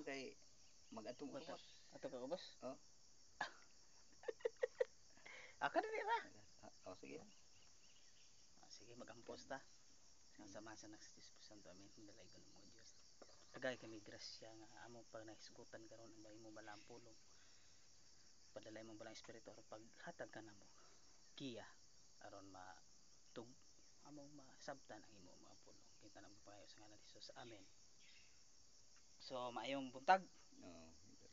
kay mag-atong ubos. Ato ka ubos? Oh. Aka dili ra. Oh, sige. Sige, magampos ta. Sama sa Espiritu Santo, amin. Dalay ko ng mga Diyos. Tagay kami grasya nga amo pag nahisgutan karon ang imo balang pulong. Padalay mo balang espiritu aron paghatag ka namo. Kiya aron matug among masabtan ang imo mga pulong. Kita nang payo sa ngalan ni Jesus. Amen. So maayong buntag.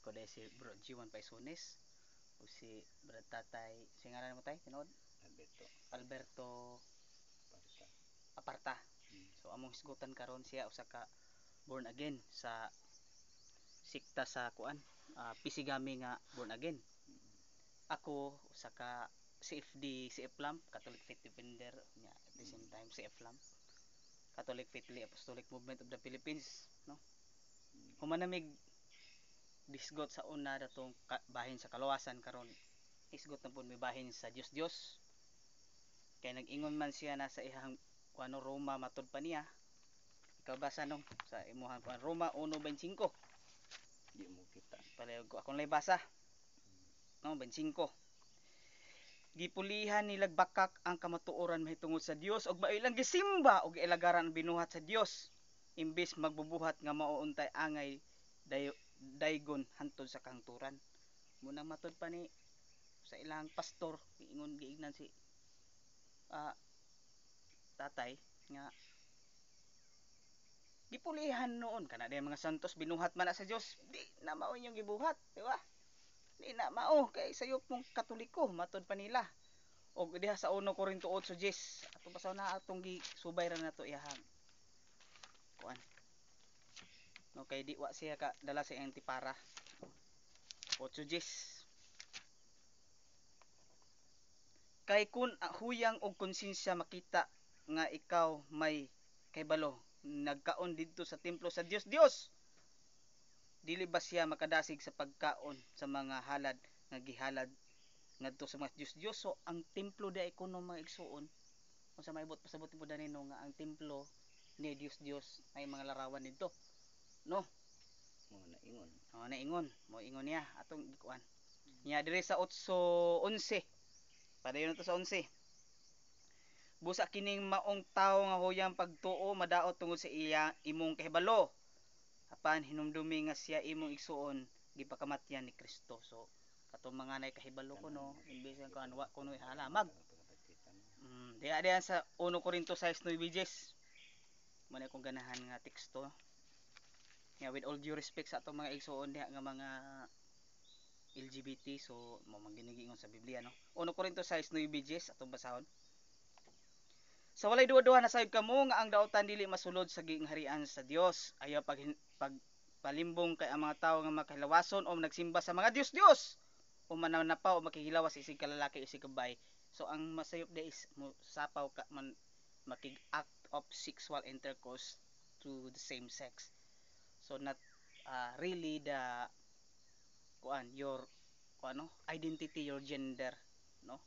Ko dai si Bro G1 Paisones o si Brad Tatay, si ngalan mo tay tinuod? Alberto Aparta. So among hisgutan karon siya usa ka born again sa sikta sa kuan, Pisigami nga born again. Ako usa ka CFD, CF Lamp, Catholic Faith Defender nya at the same time CF Lamp, Catholic Faith Apostolic Movement of the Philippines, no? Humanamig disgot sa una datong bahin sa kaluwasan karon isgot na pud may bahin sa Dios kay nag-ingon man siya na sa ihang kuano Roma matud pa niya. Ikaw basa nung sa imuhang kuan Roma 1:25. Di mo kita. Palihog ko akong lay basa. No, 25. Gipulihan nilag bakak ang kamatuoran mahitungod sa Dios ug mailang gisimba ug ilagaran ang binuhat sa Dios imbis magbubuhat nga mauuntay angay daygon hantod sa kahangturan. Munang matud pa ni sa ilang pastor giingnan si tatay nga gipulihan noon kana day mga santos binuhat man na sa Dios, di na mao inyong gibuhat, di ba? Di na mao kay sayop mong Katoliko matud pa nila. Og diha sa 1 Korinto 8:10 atong basaw na atong gisubay ra nato iyahang kuan. No kay di wa siya ka dala sa antipara. 8:10. Kay kun huyang og konsensya makita nga ikaw may kahibalo nagkaon didto sa templo sa Dios, dili ba siya makadasig sa pagkaon sa mga halad nga gihalad ngadto sa mga Dios? So ang templo di kuno mga igsuon kung sa maibot pasabot mo danino nga ang templo ni Dios ay mga larawan nito, no? Mo naingon mo ingon niya atong gikuan niya dire sa 8:11. Padayon to sa 11. Busa kining maong tawo nga huyang pagtuo madaot tungod sa iya imong kahibalo. Apan hinumdumi nga siya imong igsuon gipakamatyan ni Kristo. So katong mga nay kahibalo kuno imbes nga kanwa kuno halamag. Diya sa 1 Korinto 6:9. Muna kong ganahan nga teksto. Nga with all due respect sa atong mga igsuon diha nga mga LGBT, so mo mangginigingon sa Biblia, no? 1 Korinto 6:9 atong basahon. Sa walay duwa-duwa nasayod kamo nga ang daotan dili masulod sa gingharian sa Dios. Ayaw palimbong kay ang mga tawo nga makahilawason o nagsimba sa mga Dios o mananapaw o makihilawas isig kalalaki isig kabay. So ang masayop day is sapaw ka man makig-act of sexual intercourse to the same sex. So not really the your identity, your gender, no?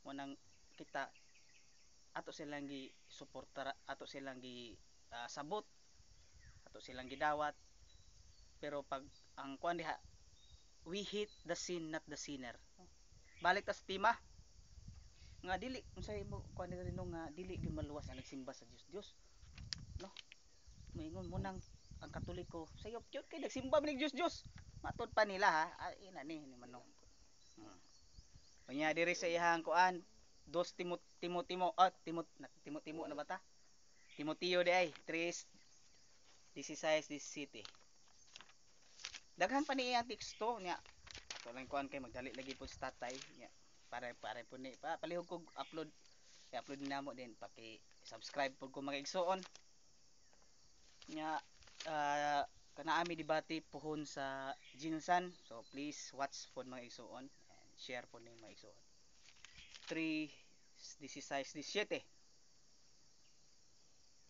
Munang kita ato silang gi suportar, ato silang gi sabot, ato silang gidawat, pero pag ang kuan diha, we hate the sin not the sinner. Balik ta sa tema nga dili unsay mo kuan rin nga dili gimaluwas ang nagsimba sa Dios, no? Moingon mo nang ang Katoliko sayop jud kay nagsimba man ni Dios matud pa nila, ha. Ina ni manong. Unya diri sa iyang kuan 2 Timoteo na bata? Timoteo di ay 3:16-17. Daghan pa ni iyang teksto nya. So lang kuan kay magdali lagi pud sa tatay nya. Pare pud ni palihog kog upload. I-upload namo din paki-subscribe pud ko mga igsuon. Nya kanaami debate puhon sa Jinsan. So please watch pud mga igsuon and share pud ni mga igsuon. 3:16-17.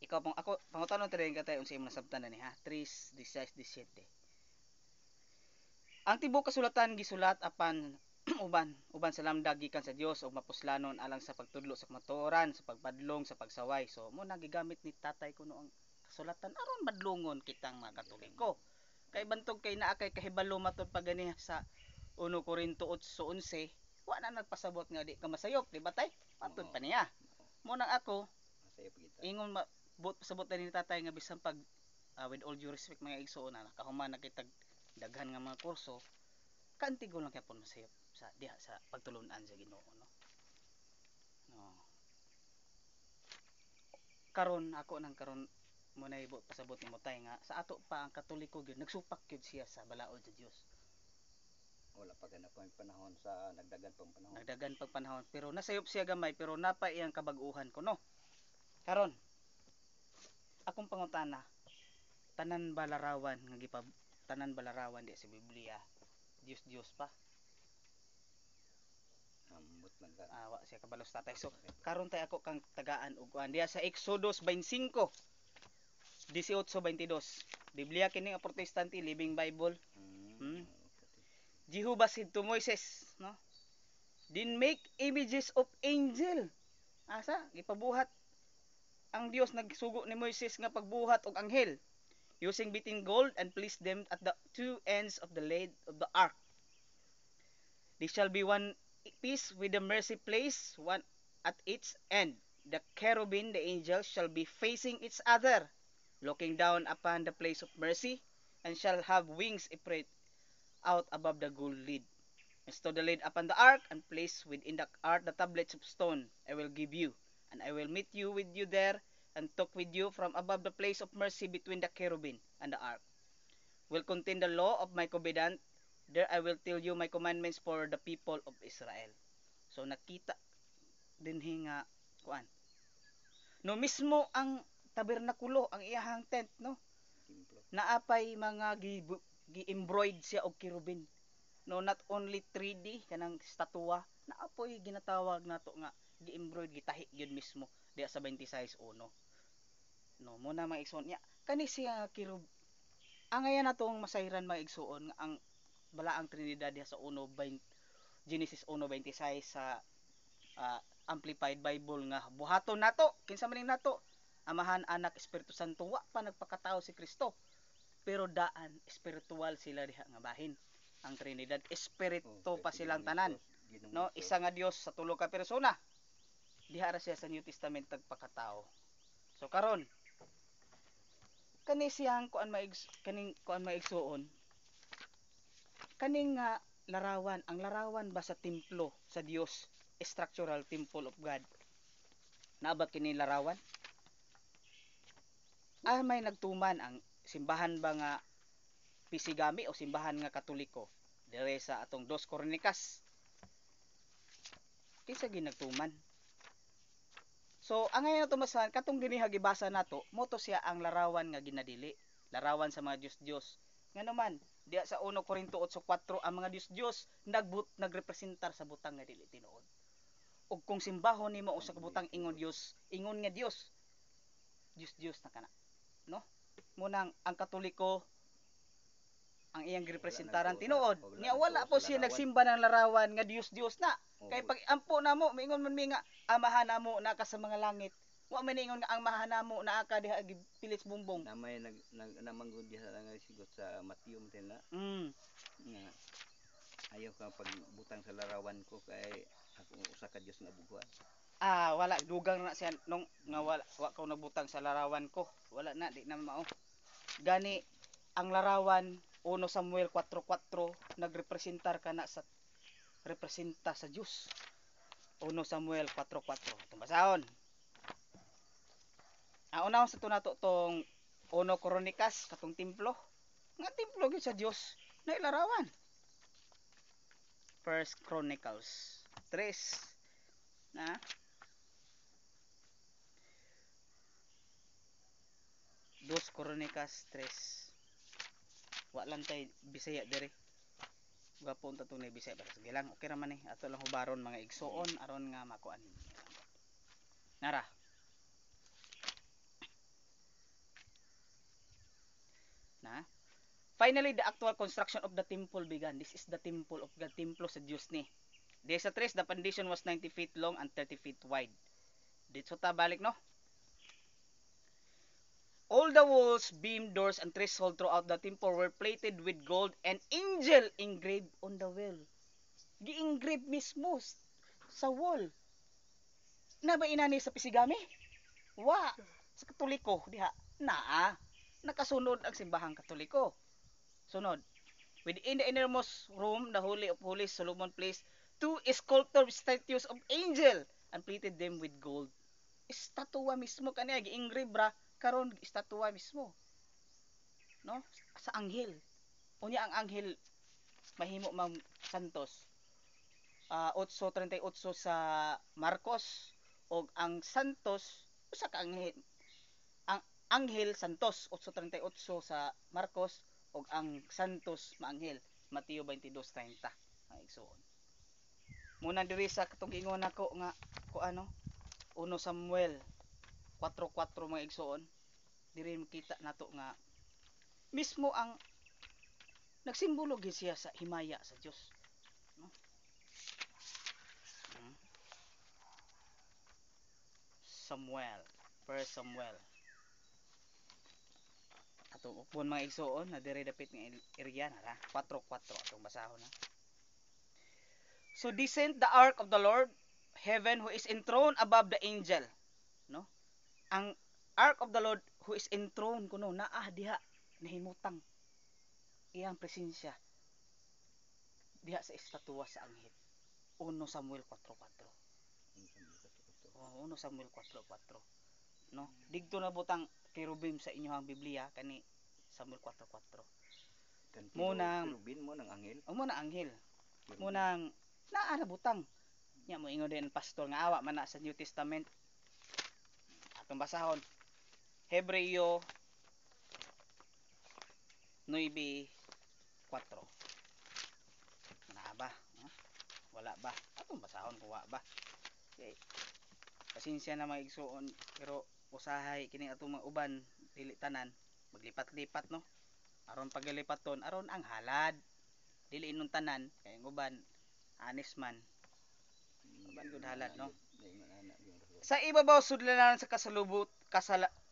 Ikaw pang ako pangutanon ta rin katay unsa imong nasabtan ani, ha. 3:16-17. Ang tibuok kasulatan gisulat apan uban sa lamdag gikan sa Dios ug mapuslanon alang sa pagtudlo sa kamatuoran, sa pagpadlong, sa pagsaway. So mo nagigamit ni tatay kuno ang kasulatan aron madlongon kitang mga Katoliko. Kay bantog kay naa kay kahibalo matud pa ganiha sa 1 Korinto 8:11, wa na nagpasabot nga di ka masayop, di ba tay? Matud pa niya. Mo nang ako Masayop kita. ingon pasabot na ni tatay nga bisan pag with all due respect mga igsoon na nakahuman na kitag daghan nga mga kurso, kaantigo lang gyapon masayop sa diha sa pagtulon-an sa Ginoo, no. No. Karon ako nang karon mo na pasabot nimo tay nga sa ato pa ang Katoliko gyud nagsupak gyud siya sa balaod sa Dios. Wala pa ganap pang panahon sa nagdagan pang panahon. Nagdagan pag panahon pero nasayop siya gamay pero napa iyang kabag-uhan ko, no. Karon akong pangutana, tanan ba larawan nga tanan ba larawan di sa Biblia Dios pa? Ambot lang ka. Wa siya kabalos tatay. So karon tay ako kang tagaan og kuan diha sa Exodus 25 18:22. Biblia kini nga Protestante Living Bible. Jehovah said to Moses, no? Din make images of angel. Asa gipabuhat ang Dios nagsugo ni Moses nga pagbuhat og anghel using beaten gold and place them at the two ends of the lid of the ark. They shall be one piece with the mercy place, one at its end. The cherubim, the angels, shall be facing each other, looking down upon the place of mercy, and shall have wings spread out above the gold lid. Install the lid upon the ark, and place within the ark the tablets of stone I will give you, and I will meet you with you there, and talk with you from above the place of mercy between the cherubim and the ark. Will contain the law of my covenant. There I will tell you my commandments for the people of Israel. So nakita dinhi nga kuan. No mismo ang tabernakulo, ang iyahang tent, no. Naapay mga gi-embroid siya og kerubin. No, not only 3D kanang statua, naapoy ginatawag nato nga gi-embroid gitahi gyud mismo diha sa 26:1. No, mo na maigsoon niya. Kani siya kirub. Angayan natong masayran mga igsuon nga ang balaang Trinidad diha sa Genesis 1:26 sa Amplified Bible nga buhaton nato kinsa maning nato Amahan, Anak, Espiritu Santo wa pa nagpakatao si Kristo pero daan espiritual sila diha nga bahin ang Trinidad espiritu pa silang tanan, no, isa nga Dios sa tulo ka persona diha ra siya sa New Testament nagpakatao. So karon kani siyang kaning kuan maigsuon kaning nga larawan, ang larawan ba sa templo sa Dios, structural temple of God, naa ba kini larawan? May nagtuman ang simbahan ba nga Pisigami o simbahan nga Katoliko dire sa atong Dos Coronicas. Kinsa ginagtuman? So ang ngayon nato masahan katong dinhi gibasa nato mo to siya ang larawan nga ginadili, larawan sa mga Dios-Dios. Nga naman diya sa 1 Korinto 8:4 ang mga Dios-Dios nagrepresentar sa butang nga dili tinuod. Ug kung simbahon nimo usa ka butang ingon Dios, ingon nga Dios. Dios na kana, no? Munang ang Katoliko ang iyang girepresentaran tinuod. Nya wala po siya nagsimba ng larawan nga Dios na. Kay pag ampo namo miingon man mi nga amahan namo na ka sa mga langit. Wa man ingon nga ang amahan namo naa ka diha pilis bumbong. Namay namanggod diha nga sigot sa Matthew ten na. Nga ayaw ka pagbutang sa larawan ko kay ako usa ka Dios nga buguan. Wala dugang na siya nung nga wala wa ka nagbutang sa larawan ko. Wala na di na mao. Gani ang larawan 1 Samuel 4:4 nagrepresentar kana sa representa sa Dios. 1 Samuel 4:4. Tumbasahon. Unahon sa tunato tong 1 Coronicas katong templo. Nga templo gyud sa Dios na ilarawan. 1 Chronicles 3 na 2 Coronicas 3. Wa lang tay Bisaya dire. Gapon ta tunay Bisaya para sige lang. Okay ra man ato lang hubaron mga igsoon aron nga makuan. Nara. Na. Finally, the actual construction of the temple began. This is the temple of God, templo sa Dios ni. Diya sa 3, the foundation was 90 feet long and 30 feet wide. Dito ta balik no. All the walls, beam, doors, and threshold throughout the temple were plated with gold and angel engraved on the wall. Gi-engrave mismo sa wall. Na ba inani sa pisigami? Wa. Sa Katoliko, diha. Naa. Nakasunod ang simbahang Katoliko. Sunod. Within the innermost room, the Holy of Holies, Solomon placed 2 sculptured statues of angel and plated them with gold. Estatwa mismo kaniya gi-engrave ra karon estatwa mismo. No? Sa anghel. Unya ang anghel mahimo mang santos. 8:38 sa Marcos og ang santos usa ka anghel. Ang anghel santos 8:38 sa Marcos og ang santos maanghel Mateo 22:30 ang igsoon. Muna diri sa katong ingon nako nga ano 1 Samuel 4:4 mga igsoon. Diri makita nato nga mismo ang nagsimbolo gid siya sa himaya sa Dios, no? Samuel, 1 Samuel. Atong upon mga igsoon na diri dapit nga area na 4:4 atong basahon na. So descend the ark of the Lord, heaven who is enthroned above the angel, no? Ang ark of the Lord who is enthroned kuno naa diha nahimutang iyang presensya diha sa estatwa sa anghel. 1 Samuel 4:4. 1 Samuel 4:4. No? Digto na butang kerubim sa inyong Biblia kani Samuel 4:4. Munang kerubin mo ng anghel. Mo na anghel. Munang naa na butang. Nya mo ingon din pastor nga awa man na sa New Testament. Atong basahon. Hebreo 9:4. Naa ba? Wala ba? Atong basahon kung wa ba. Okay. Pasensya na mga igsoon pero usahay kini atong mga uban dili tanan maglipat-lipat no. Aron paglipaton aron ang halad. Dili inon tanan kay ang uban honest man. Uban gud halad no. Sa ibabaw sudlanan sa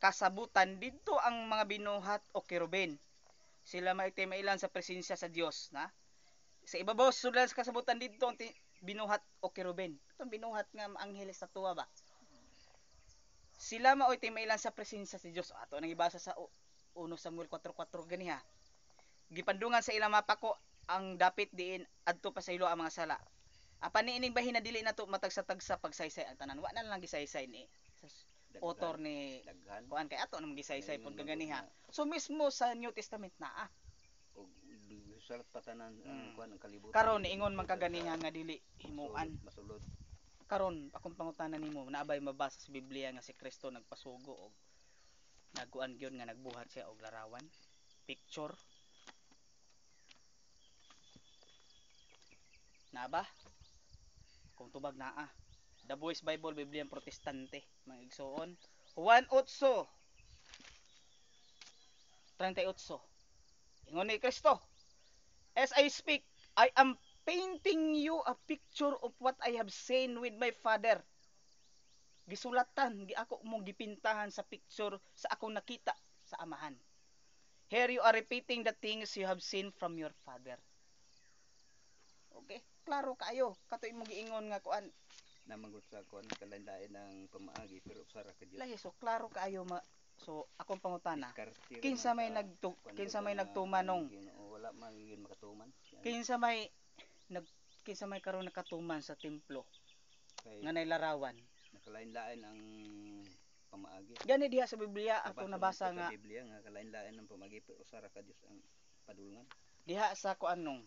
kasabutan didto ang mga binuhat o kerubin. Sila mailan sa presensya sa Dios na. Sa ibabaw sudlanan sa kasabutan didto ang binuhat o kerubin. Itong binuhat nga anghel sa tuwa ba. Sila maoy mailan sa presensya sa Dios. Ato nang ibasa sa 1 Samuel 4:4 ganiha. Gipandungan sa ilang mapako ang dapit diin adto pa sa ilo ang mga sala. Apan niining bahin na dili nato matagsa-tagsa pagsaysay ang tanan. Wa na lang gisaysay ni author ni kuan kay ato nang gisaysay pud kaganiha. So mismo sa New Testament naa. Og sulat pa tanan ang kuan ang kalibutan. Karon niingon man kaganiha nga dili himuan. Masulod. Karon akong pangutanan nimo naabay mabasa sa Biblia nga si Kristo nagpasugo og nagkuan gyud nga nagbuhat siya og larawan, picture. Na ba? Kung tubag naa. The Voice Bible Biblia Protestante mga igsoon. Juan 8:38. Ingon ni Kristo, as I speak, I am painting you a picture of what I have seen with my Father. Gisulatan, ako mo gipintahan sa picture sa akong nakita sa Amahan. Here you are repeating the things you have seen from your Father. Okay, klaro kayo. Katoy mo giingon nga kuan Namagot sa kuan kalandain ng pamaagi pero usara ka Dios. Lahi so klaro kaayo so akong pangutana. Kinsa may nagtumanong wala magiging makatuman. Kinsa may karon nakatuman sa templo nga nay larawan. Nakalain-lain ang pamaagi. Gani diha sa Biblia ato nabasa nga Biblia nga kalain-lain ang pamaagi pero usara ka Dios ang padulungan. Diha sa kuan nung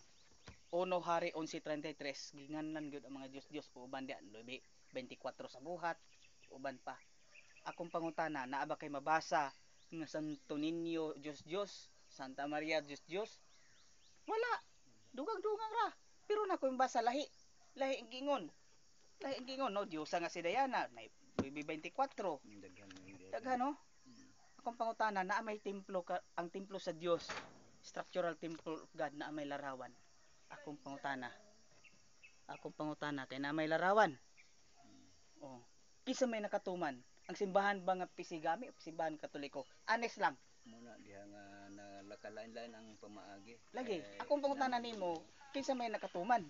1 Hari 11:33 ginganlan gyud ang mga Dios uban diha 24 sa buhat uban pa. Akong pangutana naa ba kay mabasa nga Santo Niño Dios, Santa Maria Dios? Wala. Dugang-dugang ra. Pero na ko basa lahi ang gingon. No Dios nga si Diana, may 24. Daghan no. Akong pangutana naa may templo ang templo sa Dios, structural temple of God naa may larawan. Akong pangutana kay na may larawan. Oh, kinsa may nakatuman? Ang simbahan ba nga Pisigami o simbahan Katoliko? Honest lang. Muna diha nga nakalain-lain ang pamaagi. Lagi, Kay akong pangutanan naman nimo, yung- kinsa may nakatuman?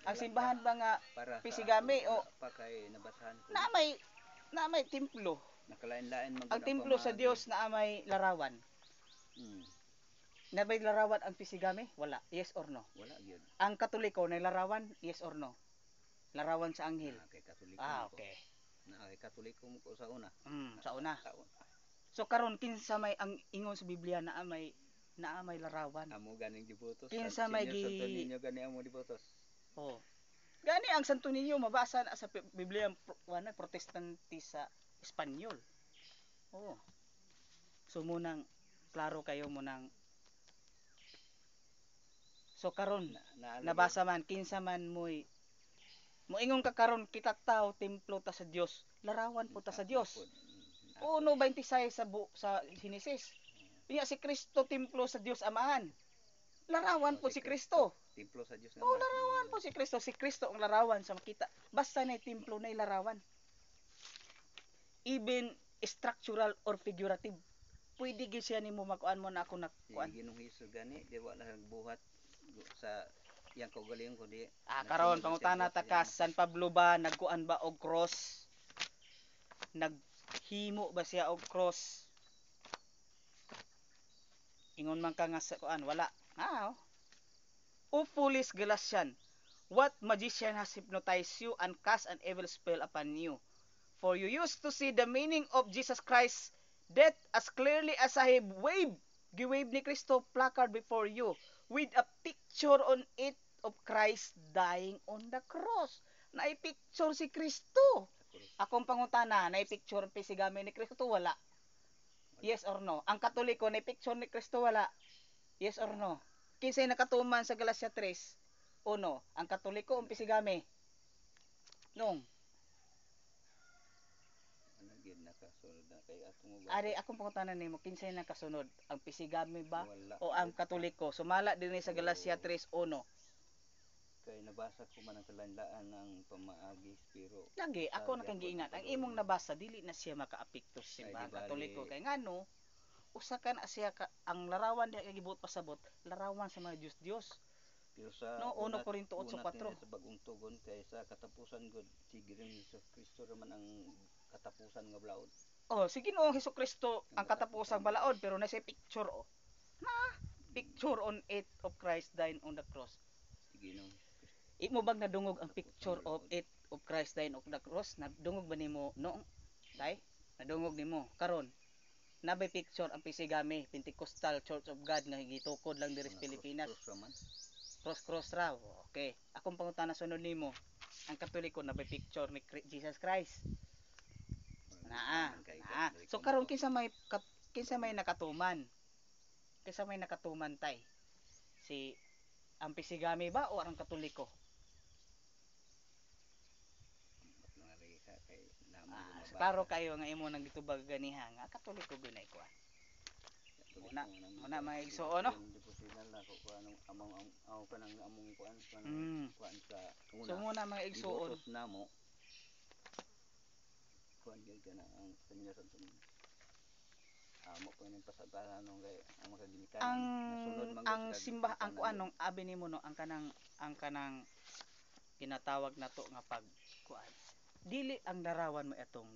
Ang wala simbahan pa. ba nga Para sa Pisigami ako, o wala pa kay nabasahan ko. na may templo? Nakalain-lain man Ang gud templo sa pamaagi. Dios na may larawan. Hmm, Na may larawan ang Pisigami? Wala. Yes or no? wala gyud. Ang Katoliko na larawan? Yes or no? Larawan sa anghel. Na kay Katoliko Ah, mo ko. okay. Na kay Katoliko mo ko sa una. Sa una. Sa una. So karon kinsa may ang ingon sa Biblia na may larawan. Amo ganing dibotos. Kinsa may Santo Niño gani amo dibotos. Oh. Gani ang Santo Niño mabasa na sa Biblia protestante sa Espanyol. Oh. So munang klaro kayo munang so karon nabasa man kinsa man moingon ka karon kita tao templo ta sa Dios. Larawan po ta sa Dios. 1:26 sa Genesis. Iya si Kristo templo sa Dios Amahan. Larawan po si Kristo. Templo sa Dios nga. Oh, larawan po si Kristo. Si Kristo ang larawan sa makita. Basta na templo na larawan. Even structural or figurative. Pwede gyud siya nimo makuan mo na ako nakuan. Ginong Hesus gani di wala nagbuhat sa yang kaugalingon ko di. Karon pangutana ta ka San Pablo ba nagkuan ba og cross? Naghimo ba siya og cross? Ingon man ka nga sa kuan wala. O foolish Galatian, what magician has hypnotized you and cast an evil spell upon you? For you used to see the meaning of Jesus Christ death as clearly as a wave. Giwave ni Kristo placard before you with a picture on it of Christ dying on the cross. Naipicture si Kristo. Akong pangutana, naipicture Pisigami ni Kristo wala? Yes or no? Ang Katoliko naipicture ni Kristo wala? Yes or no? Kinsay nakatuman sa Galacia 3? O no? Ang Katoliko o Pisigami? Nung? Ano gid nakasulod na kay atong Ari akong pangutanan nimo kinsay nakasunod? Ang Pisigami ba wala, o ang Katoliko? Sumala dinhi sa Galacia 3:1. kay nabasa ko man ang kalanlaan ng pamaagi pero Lagi ako nakagiingat ang imong nabasa dili na siya makaapekto sa simbahan Katoliko kay ngano usa ka na siya ang larawan diha kay gibuot pasabot larawan sa mga Dios. pero sa No, 1 Korinto 8:4. sa bagong tugon kay sa katapusan gud si Hesus Kristo man ang katapusan nga blaod. Oh, si Ginoong Hesukristo ang katapusang balaod pero nasa picture picture on it of Christ dying on the cross. Sige no. Imo bang nadungog ang picture of it of Christ dying on the cross? Nadungog ba nimo noong tay? Nadungog nimo karon? Nabay picture ang Pisigami Pentecostal Church of God nga gitukod lang diri sa Pilipinas. Cross raw. Okay. Akong pangutana sunod nimo. Ang Katoliko nabay picture ni Jesus Christ. So karon kinsa may nakatuman? Kinsa may nakatuman tay? Si ang Pisigami ba o ang Katoliko? Klaro kayo nga imo nang gitubag ganiha nga Katoliko gunay ko. Muna mga igsuon no. Among kanang among kuan sa una. So muna mga igsuon. Ibotos namo. Kuan gyud kana ang Senyor sa sunod. Amo pa ning pasadalan nung kay ang makaginikan nasunod man ang simba ang kuan nung abi nimo no ang kanang ginatawag nato nga pag kuan dili ang larawan mo atong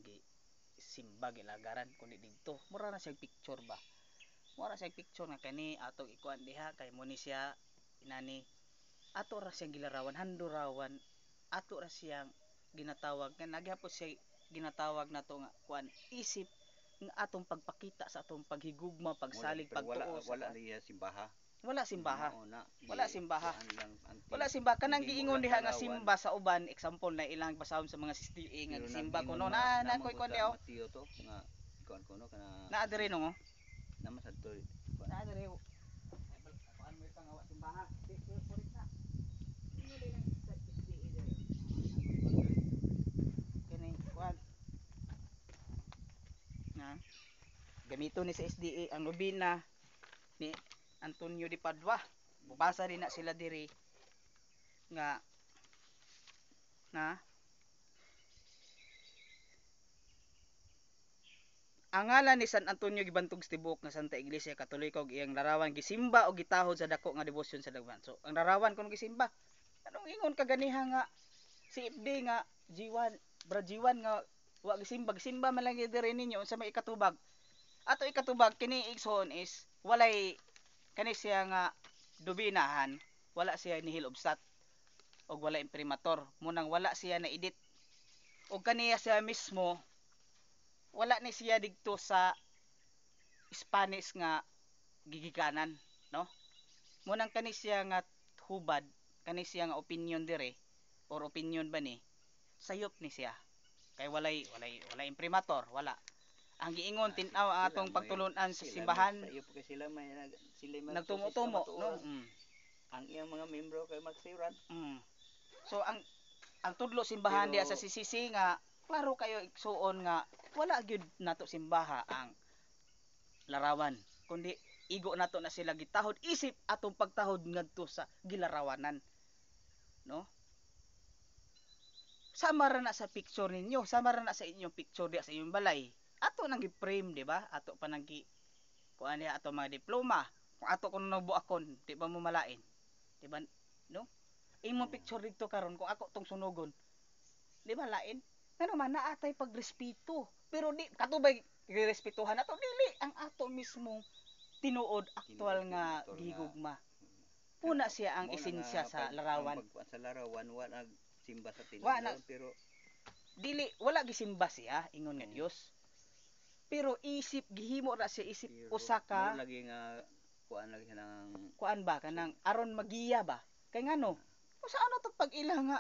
simba gilagaran kundi didto mura na siya picture ba mura siya picture nga kani atong ikuan diha kay mo ni siya inani ato ra siyang gilarawan handurawan ato ra siyang ginatawag nga naghapon siya ginatawag nato nga kuan isip nga atong pagpakita sa atong paghigugma pagsalig pagtuo wala niya simbaha. Wala simbaha. Wala simbaha. Wala simbaha kanang giingon diha nga simba sa uban example na ilang basahon sa mga SDA nga simba kuno na koy kon diha Mateo to nga kuan kuno kana na adire no naman sa to na adire kuan mo itang awa simbaha correct na ingon din ang SDA dire kini kuan na gamito ni sa SDA ang nobina ni Antonio de Padua. Bubasa din na sila diri nga ang ngalan ni San Antonio gibantog sa tibok nga Santa Iglesia Katoliko ug iyang larawan gisimba o gitahod sa dako nga debosyon sa dagwan. So ang larawan kuno gisimba. Anong ingon ka ganiha nga si FD nga G1, Brad G1 nga wa gisimba man lang diri ninyo unsa may ikatubag. Ato ikatubag kini igsoon is walay kani siya nga dubinahan, wala siya nihil obstat og wala imprimatur, munang wala siya na edit. Og kaniya siya mismo wala ni siya didto sa Spanish nga gigikanan, no? Munang kani siya nga hubad, kani siya nga opinion dire or opinion ba ni sayop ni siya. Kay walay imprimatur, wala. Ang giingon tin-aw ang atong pagtulunan sa simbahan. Sila may Nagtumo-tumo, no? Ang iyang mga membro kay magsiran. So ang tudlo simbahan diya sa CCC nga klaro kayo igsuon nga wala gyud nato simbaha ang larawan kundi igo nato na sila gitahod isip atong pagtahod ngadto sa gilarawanan, no? Sama ra na sa picture ninyo, sama ra na sa inyong picture diya sa inyong balay. Ato nang gi-frame, di ba? Ato pa nang kuan niya ato mga diploma. Kung ato kuno nagbuakon, di ba mo malain? Di ba? No? Imong picture dito karon kung ako tong sunugon. Di ba lain? Ngano man naatay pagrespeto. Pero di katubay girespetuhan nato dili ang ato mismong tinuod aktual nga gihigugma. Puna siya ang esensya sa larawan. Pagkuan sa larawan wala simba sa tinuod pero dili wala gisimba siya ingon nga Dios. Pero isip gihimo ra siya isip usa ka lagi nga kuan lagi nang kuan ba kanang aron magiya ba? Kay ngano? Usa ano to pag ila nga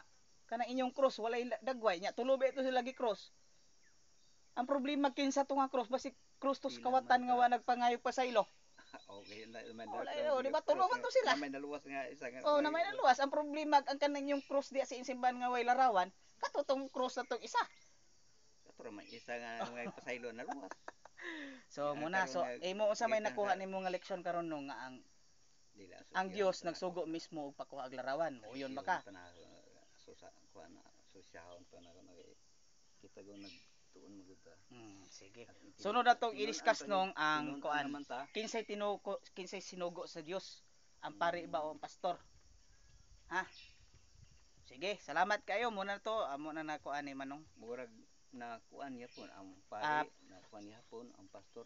kanang inyong cross walay dagway nya tulobe ito sila gi cross. Ang problema kinsa to nga cross basi cross to sa kawatan nga wa nagpangayog pa saylo. Okay na di ba tulungan to sila? May naluwas nga isa nga. Oh, na may naluwas ang problema ang kanang yung cross diya sa simbahan nga way larawan, katutong cross na tong isa. Kato may isa nga may pasaylo naluwas. So muna so imo unsa may nakuha nimo nga leksyon karon no nga ang Dios nagsugo mismo og pakuha og larawan. Uyon ba ka? Susa kuan susyahon pa na kita go nagtuon magud. Sige. Sunod atong i-discuss nung ang kuan kinsay sinugo sa Dios. Ang pari ba o ang pastor? Ha? Sige, salamat kayo muna to. Amo na nakuan ni Manong. Murag na kuan yapon ang pari, na kuan yapon ang pastor.